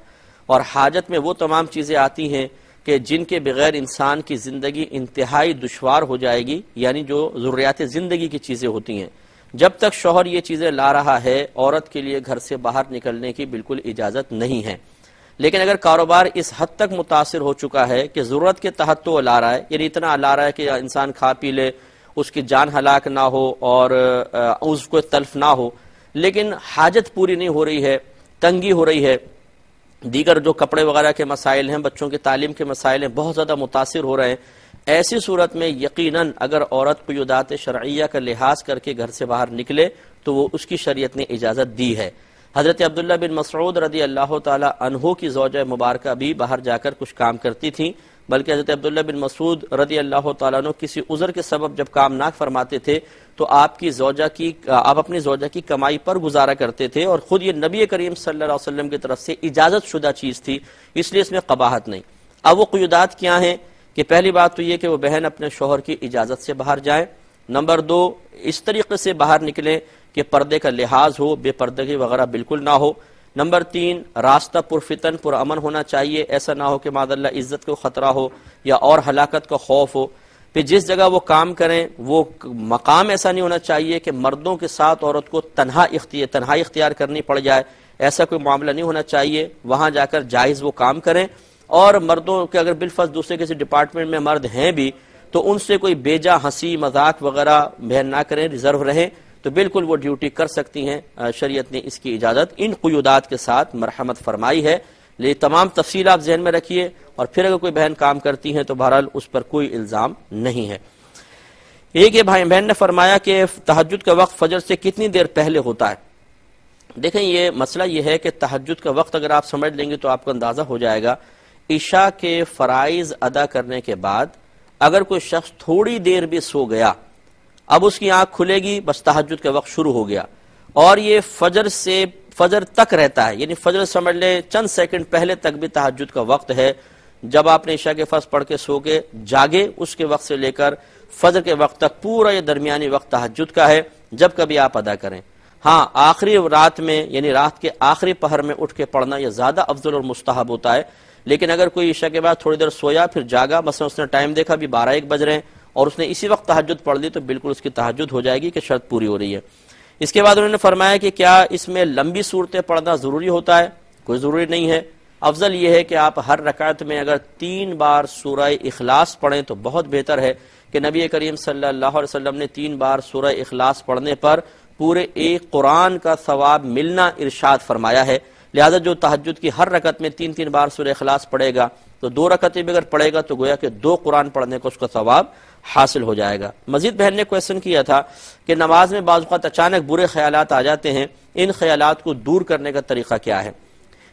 اور حاجت میں وہ تمام چیزیں آتی ہیں کہ جن کے بغیر انسان کی زندگی انتہائی دشوار ہو جائے گی، یعنی جو ضروریات زندگی کی چیزیں ہوتی ہیں۔ جب تک شوہر یہ چیزیں لا رہا ہے، عورت کے لیے گھر سے باہر نکلنے کی بالکل اجازت نہیں ہے۔ لیکن اگر کاروبار اس حد تک متاثر ہو چکا ہے کہ ضرورت کے تحت تو لا رہا ہے، یعنی اتنا لا رہا ہے کہ انسان کھا پی لے، اس کی جان ہلاک نہ ہو اور اس کو تلف نہ ہو، لیکن حاجت پوری نہیں ہو رہی ہے، تنگی ہو رہی ہے، دیگر جو کپڑے وغیرہ کے مسائل ہیں، بچوں کی تعلیم کے مسائل ہیں، بہت زیادہ متاثر ہو رہے ہیں، ایسی صورت میں یقیناً اگر عورت قیودات شرعیہ کا لحاظ کر کے گھر سے باہر نکلے تو وہ اس کی شریعت نے اجازت دی ہے۔ حضرت عبداللہ بن مسعود رضی اللہ تعالی عنہ کی زوجہ مبارکہ بھی باہر جا کر کچھ کام کرتی تھیں، بلکہ حضرت عبداللہ بن مسعود رضی اللہ تعالیٰ عنہ کسی عذر کے سبب جب کام نہ فرماتے تھے تو آپ اپنی زوجہ کی کمائی پر گزارا کرتے تھے، اور خود یہ نبی کریم صلی اللہ علیہ وسلم کی طرف سے اجازت شدہ چیز تھی، اس لیے اس میں قباحت نہیں۔ اب وہ قیودات کیا ہیں کہ پہلی بات تو یہ کہ وہ بہن اپنے شوہر کی اجازت سے باہر جائیں، نمبر 2 اس طریقے سے باہر نکلیں کہ پردے کا لحاظ ہو، بے پردگی وغیرہ بالکل نہ ہو، نمبر 3 راستہ پرفتن پرامن ہونا چاہیے، ایسا نہ ہو کہ معاذ اللہ عزت کو خطرہ ہو یا اور ہلاکت کا خوف ہو۔ پھر جس جگہ وہ کام کریں وہ مقام ایسا نہیں ہونا چاہیے کہ مردوں کے ساتھ عورت کو تنہائی اختیار کرنی پڑ جائے، ایسا کوئی معاملہ نہیں ہونا چاہیے، وہاں جا کر جائز وہ کام کریں، اور مردوں کے اگر بالفرض دوسرے کسی ڈپارٹمنٹ میں مرد ہیں بھی تو ان سے کوئی بیجا ہنسی مذاق وغیرہ بہن نہ کریں، ریزرو رہیں، تو بالکل وہ ڈیوٹی کر سکتی ہیں، شریعت نے اس کی اجازت ان قیودات کے ساتھ مرحمت فرمائی ہے۔ لیکن تمام تفصیل آپ ذہن میں رکھیے، اور پھر اگر کوئی بہن کام کرتی ہیں تو بہرحال اس پر کوئی الزام نہیں ہے۔ ایک بھائی بہن نے فرمایا کہ تہجد کا وقت فجر سے کتنی دیر پہلے ہوتا ہے؟ دیکھیں یہ مسئلہ یہ ہے کہ تہجد کا وقت اگر آپ سمجھ لیں گے تو آپ کو اندازہ ہو جائے گا، عشاء کے فرائض ادا کرنے کے بعد اگر کوئی شخص تھوڑی دیر بھی سو گیا، اب اس کی آنکھ کھلے گی، بس تہجد کا وقت شروع ہو گیا، اور یہ فجر تک رہتا ہے، یعنی فجر سمجھ لے چند سیکنڈ پہلے تک بھی تہجد کا وقت ہے۔ جب آپ نے عشاء کے فرض پڑھ کے سو کے جاگے، اس کے وقت سے لے کر فجر کے وقت تک پورا یہ درمیانی وقت تہجد کا ہے، جب کبھی آپ ادا کریں۔ ہاں آخری رات میں یعنی رات کے آخری پہر میں اٹھ کے پڑھنا یہ زیادہ افضل اور مستحب ہوتا ہے، لیکن اگر کوئی عشاء کے بعد تھوڑی دیر سویا پھر جاگا، مثلا اس نے ٹائم دیکھا بھی 12-1 بج رہے ہیں اور اس نے اسی وقت تہجد پڑھ لی، تو بالکل اس کی تہجد ہو جائے گی کہ شرط پوری ہو رہی ہے۔ اس کے بعد انہوں نے فرمایا کہ کیا اس میں لمبی صورتیں پڑھنا ضروری ہوتا ہے؟ کوئی ضروری نہیں ہے، افضل یہ ہے کہ آپ ہر رکعت میں اگر 3 بار سورہ اخلاص پڑھیں تو بہت بہتر ہے، کہ نبی کریم صلی اللہ علیہ وسلم نے 3 بار سورہ اخلاص پڑھنے پر پورے ایک قرآن کا ثواب ملنا ارشاد فرمایا ہے۔ لہذا جو تہجد کی ہر رکعت میں 3 بار سورہ اخلاص پڑھے گا تو 2 رکعتیں بھی اگر پڑھے گا تو گویا کہ 2 قرآن پڑھنے کو اس کا ثواب حاصل ہو جائے گا۔ مزید بہن نے کویشچن کیا تھا کہ نماز میں بعض اوقات اچانک برے خیالات آ جاتے ہیں، ان خیالات کو دور کرنے کا طریقہ کیا ہے؟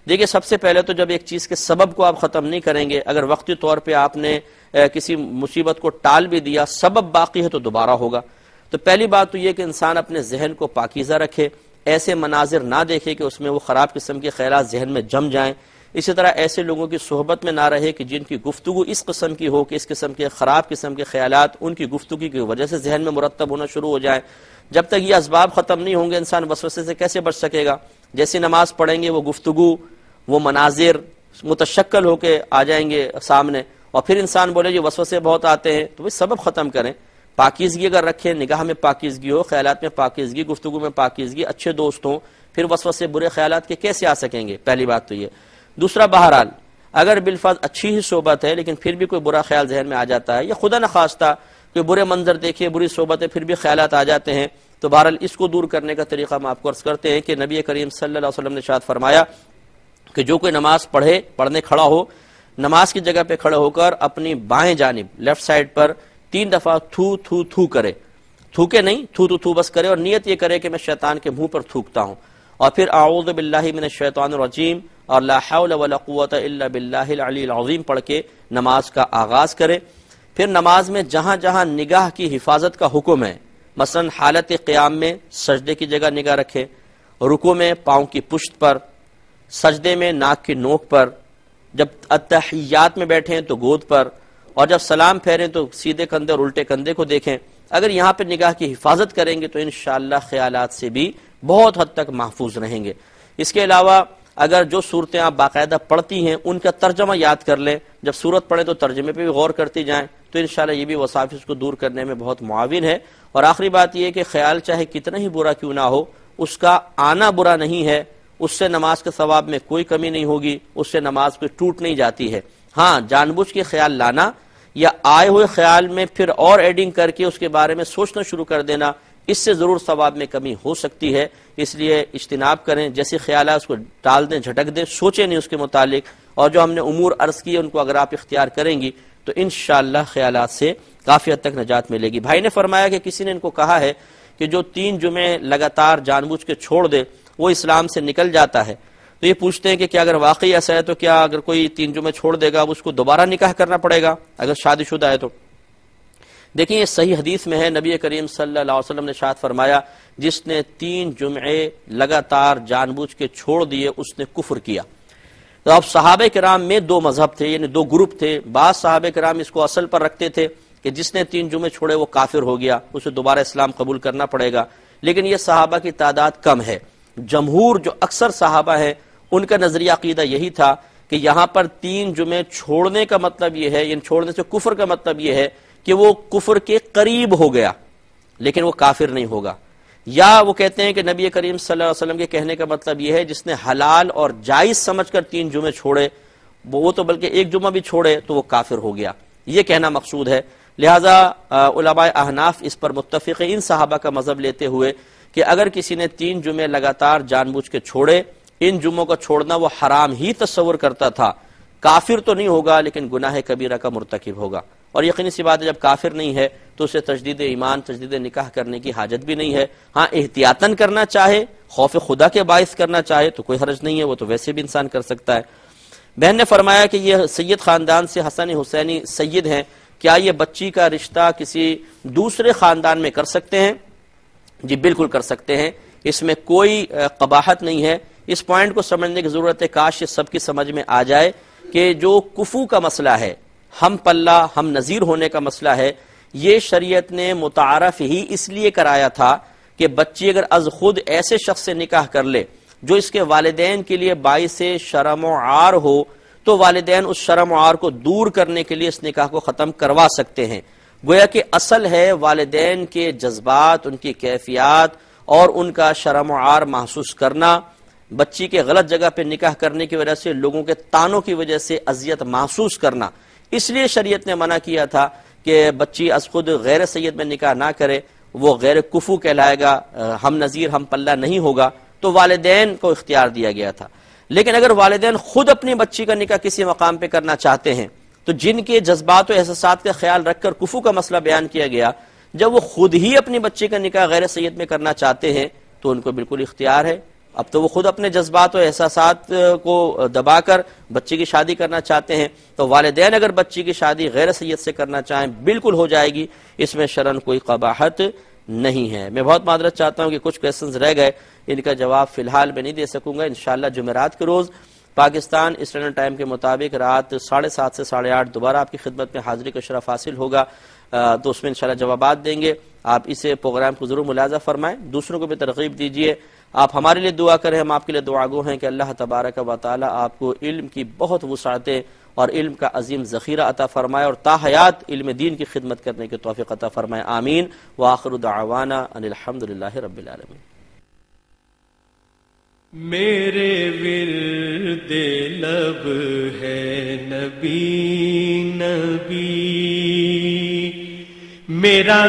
دیکھیے سب سے پہلے تو جب ایک چیز کے سبب کو آپ ختم نہیں کریں گے، اگر وقتی طور پہ آپ نے کسی مصیبت کو ٹال بھی دیا، سبب باقی ہے تو دوبارہ ہوگا۔ تو پہلی بات تو یہ کہ انسان اپنے ذہن کو پاکیزہ رکھے، ایسے مناظر نہ دیکھے کہ اس میں وہ خراب قسم کے خیالات ذہن میں جم جائیں، اسی طرح ایسے لوگوں کی صحبت میں نہ رہے کہ جن کی گفتگو اس قسم کی ہو کہ اس قسم کے خراب قسم کے خیالات ان کی گفتگو کی وجہ سے ذہن میں مرتب ہونا شروع ہو جائیں۔ جب تک یہ اسباب ختم نہیں ہوں گے انسان وسوسے سے کیسے بچ سکے گا؟ جیسی نماز پڑھیں گے وہ گفتگو، وہ مناظر متشکل ہو کے آ جائیں گے سامنے، اور پھر انسان بولے یہ وسوسے بہت آتے ہیں، تو وہ سبب ختم کریں۔ پاکیزگی اگر رکھیں، نگاہ میں پاکیزگی ہو، خیالات میں پاکیزگی، گفتگو میں پاکیزگی، اچھے دوست ہوں، پھر وسوسے برے خیالات کے کیسے آ سکیں گے؟ پہلی بات تو یہ۔ دوسرا، بہرحال اگر بالفرض اچھی ہی صحبت ہے لیکن پھر بھی کوئی برا خیال ذہن میں آ جاتا ہے، یا خدا نخواستہ کوئی برے منظر دیکھے، بری صحبت ہے، پھر بھی خیالات آ جاتے ہیں، تو بہرحال اس کو دور کرنے کا طریقہ ہم آپ کو عرض کرتے ہیں کہ نبی کریم صلی اللہ علیہ وسلم نے ارشاد فرمایا کہ جو کوئی نماز پڑھنے کھڑا ہو، نماز کی جگہ پہ کھڑے ہو کر اپنی بائیں جانب لیفٹ سائڈ پر 3 دفعہ تھو تھو تھو کرے، تھوکے نہیں، تھو تھو بس کرے، اور نیت یہ کرے کہ میں شیطان کے منہ پر تھوکتا ہوں، اور پھر اعوذ باللہ من الشیطان الرجیم اور لا حول ولا قوت الا باللہ العلی العظیم پڑھ کے نماز کا آغاز کرے۔ پھر نماز میں جہاں جہاں نگاہ کی حفاظت کا حکم ہے، مثلا حالت قیام میں سجدے کی جگہ نگاہ رکھے، رکوع میں پاؤں کی پشت پر، سجدے میں ناک کی نوک پر، جب اتحیات میں بیٹھیں تو گود پر، اور جب سلام پھیریں تو سیدھے کندھے اور الٹے کندھے کو دیکھیں۔ اگر یہاں پہ نگاہ کی حفاظت کریں گے تو انشاءاللہ خیالات سے بھی بہت حد تک محفوظ رہیں گے۔ اس کے علاوہ اگر جو صورتیں آپ باقاعدہ پڑھتی ہیں ان کا ترجمہ یاد کر لیں، جب صورت پڑھیں تو ترجمے پہ بھی غور کرتی جائیں، تو انشاءاللہ یہ بھی وساوس کو دور کرنے میں بہت معاون ہے۔ اور آخری بات یہ کہ خیال چاہے کتنا ہی برا کیوں نہ ہو، اس کا آنا برا نہیں ہے، اس سے نماز کے ثواب میں کوئی کمی نہیں ہوگی، اس سے نماز کوئی ٹوٹ نہیں جاتی ہے۔ ہاں جان بوجھ کے خیال لانا یا آئے ہوئے خیال میں پھر اور ایڈنگ کر کے اس کے بارے میں سوچنا شروع کر دینا، اس سے ضرور ثواب میں کمی ہو سکتی ہے، اس لیے اجتناب کریں، جیسے خیالات اس کو ٹال دیں، جھٹک دیں، سوچیں نہیں اس کے متعلق، اور جو ہم نے امور عرض کیے ان کو اگر آپ اختیار کریں گی تو انشاءاللہ خیالات سے کافی حد تک نجات ملے گی۔ بھائی نے فرمایا کہ کسی نے ان کو کہا ہے کہ جو 3 جمعے لگاتار جان بوجھ کے چھوڑ دے وہ اسلام سے نکل جاتا ہے، تو یہ پوچھتے ہیں کہ کیا اگر واقعی ایسا ہے تو کیا اگر کوئی 3 جمعے چھوڑ دے گا اس کو دوبارہ نکاح کرنا پڑے گا اگر شادی شدہ ہے تو؟ دیکھیں یہ صحیح حدیث میں ہے، نبی کریم صلی اللہ علیہ وسلم نے ارشاد فرمایا جس نے 3 جمعے لگاتار جان بوجھ کے چھوڑ دیے اس نے کفر کیا۔ تو اب صحابہ کرام میں 2 مذہب تھے، یعنی 2 گروپ تھے۔ بعض صحابہ کرام اس کو اصل پر رکھتے تھے کہ جس نے 3 جمعے چھوڑے وہ کافر ہو گیا، اسے دوبارہ اسلام قبول کرنا پڑے گا، لیکن یہ صحابہ کی تعداد کم ہے۔ جمہور جو اکثر صحابہ ہیں ان کا نظریہ عقیدہ یہی تھا کہ یہاں پر 3 جمعے چھوڑنے کا مطلب یہ ہے، یعنی چھوڑنے سے کفر کا مطلب یہ ہے کہ وہ کفر کے قریب ہو گیا لیکن وہ کافر نہیں ہوگا، یا وہ کہتے ہیں کہ نبی کریم صلی اللہ علیہ وسلم کے کہنے کا مطلب یہ ہے جس نے حلال اور جائز سمجھ کر 3 جمعے چھوڑے وہ تو بلکہ 1 جمعہ بھی چھوڑے تو وہ کافر ہو گیا، یہ کہنا مقصود ہے۔ لہذا علماء احناف اس پر متفق ہیں، ان صحابہ کا مذہب لیتے ہوئے کہ اگر کسی نے 3 جمعے لگاتار جان بوجھ کے چھوڑے، ان جمعوں کا چھوڑنا وہ حرام ہی تصور کرتا تھا، کافر تو نہیں ہوگا لیکن گناہ کبیرہ کا مرتکب ہوگا۔ اور یقینی سی بات ہے جب کافر نہیں ہے تو اسے تجدید ایمان تجدید نکاح کرنے کی حاجت بھی نہیں ہے. ہاں احتیاطاً کرنا چاہے، خوف خدا کے باعث کرنا چاہے تو کوئی حرج نہیں ہے، وہ تو ویسے بھی انسان کر سکتا ہے. بہن نے فرمایا کہ یہ سید خاندان سے حسن حسینی سید ہیں، کیا یہ بچی کا رشتہ کسی دوسرے خاندان میں کر سکتے ہیں؟ جی بالکل کر سکتے ہیں، اس میں کوئی قباحت نہیں ہے. اس پوائنٹ کو سمجھنے کی ضرورت ہے، کاش یہ سب کی سمجھ میں آ جائے کہ جو کفو کا مسئلہ ہے، ہم پلہ ہم نظیر ہونے کا مسئلہ ہے، یہ شریعت نے متعارف ہی اس لیے کرایا تھا کہ بچی اگر از خود ایسے شخص سے نکاح کر لے جو اس کے والدین کے لیے باعث شرم و عار ہو تو والدین اس شرم و عار کو دور کرنے کے لیے اس نکاح کو ختم کروا سکتے ہیں. گویا کہ اصل ہے والدین کے جذبات، ان کی کیفیات اور ان کا شرم و عار محسوس کرنا. بچی کے غلط جگہ پہ نکاح کرنے کی وجہ سے لوگوں کے تانوں کی وجہ سے اذیت محسوس کرنا، اس لیے شریعت نے منع کیا تھا کہ بچی از خود غیر سید میں نکاح نہ کرے، وہ غیر کفو کہلائے گا، ہم نظیر ہم پلہ نہیں ہوگا، تو والدین کو اختیار دیا گیا تھا. لیکن اگر والدین خود اپنی بچی کا نکاح کسی مقام پہ کرنا چاہتے ہیں تو جن کے جذبات و احساسات کا خیال رکھ کر کفو کا مسئلہ بیان کیا گیا، جب وہ خود ہی اپنی بچی کا نکاح غیر سید میں کرنا چاہتے ہیں تو ان کو بالکل اختیار ہے. اب تو وہ خود اپنے جذبات و احساسات کو دبا کر بچی کی شادی کرنا چاہتے ہیں، تو والدین اگر بچی کی شادی غیر سید سے کرنا چاہیں بالکل ہو جائے گی، اس میں شرعاً کوئی قباحت نہیں ہے. میں بہت معذرت چاہتا ہوں کہ کچھ کویسچنز رہ گئے، ان کا جواب فی الحال میں نہیں دے سکوں گا. انشاءاللہ جمعرات کے روز پاکستان اسٹینڈرڈ ٹائم کے مطابق رات 7:30 سے 8:30 دوبارہ آپ کی خدمت میں حاضری کا شرف حاصل ہوگا، تو اس میں انشاءاللہ جوابات دیں گے. آپ اسے پروگرام کو ضرور ملاحظہ فرمائیں، دوسروں کو بھی ترغیب دیجیے. آپ ہمارے لیے دعا کریں، ہم آپ کے لیے دعاگو ہیں کہ اللہ تبارک و تعالی آپ کو علم کی بہت وسعتیں اور علم کا عظیم ذخیرہ عطا فرمائے اور تا حیات علم دین کی خدمت کرنے کی توفیق عطا فرمائے. آمین. وآخر دعوانا ان الحمدللہ رب العالمین. میرے ورد لب ہے نبی نبی، میرا